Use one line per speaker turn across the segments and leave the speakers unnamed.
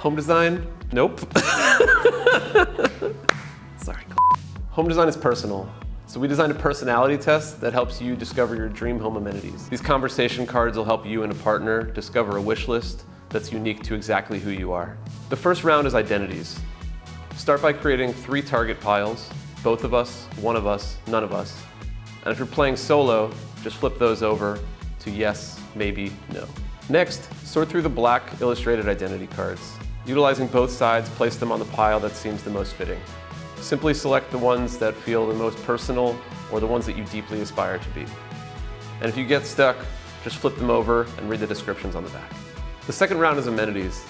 Home design? Nope. Sorry. Home design is personal. So we designed a personality test that helps you discover your dream home amenities. These conversation cards will help you and a partner discover a wish list that's unique to exactly who you are. The first round is identities. Start by creating 3 target piles, both of us, one of us, none of us. And if you're playing solo, just flip those over to yes, maybe, no. Next, sort through the black illustrated identity cards. Utilizing both sides, place them on the pile that seems the most fitting. Simply select the ones that feel the most personal or the ones that you deeply aspire to be. And if you get stuck, just flip them over and read the descriptions on the back. The second round is amenities.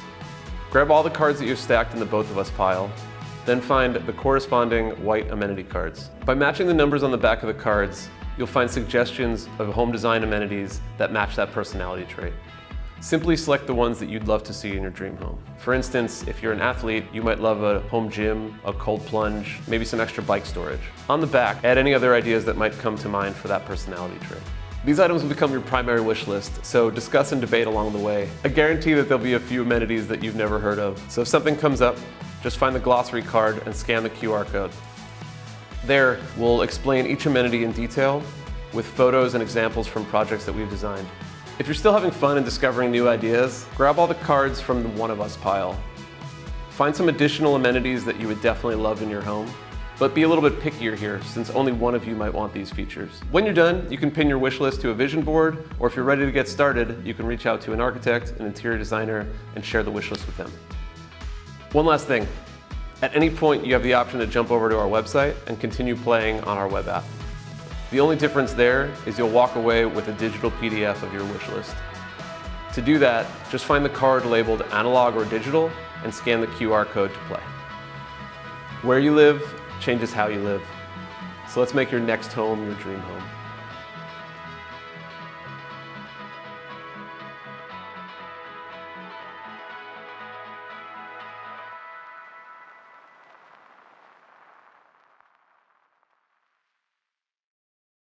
Grab all the cards that you've stacked in the both of us pile, then find the corresponding white amenity cards. By matching the numbers on the back of the cards, you'll find suggestions of home design amenities that match that personality trait. Simply select the ones that you'd love to see in your dream home. For instance, if you're an athlete, you might love a home gym, a cold plunge, maybe some extra bike storage. On the back, add any other ideas that might come to mind for that personality trait. These items will become your primary wish list, so discuss and debate along the way. I guarantee that there'll be a few amenities that you've never heard of. So if something comes up, just find the glossary card and scan the QR code. There, we'll explain each amenity in detail with photos and examples from projects that we've designed. If you're still having fun and discovering new ideas, grab all the cards from the One of Us pile. Find some additional amenities that you would definitely love in your home, but be a little bit pickier here since only one of you might want these features. When you're done, you can pin your wish list to a vision board, or if you're ready to get started, you can reach out to an architect, an interior designer, and share the wish list with them. One last thing. At any point, you have the option to jump over to our website and continue playing on our web app. The only difference there is you'll walk away with a digital PDF of your wish list. To do that, just find the card labeled analog or digital and scan the QR code to play. Where you live changes how you live. So let's make your next home your dream home.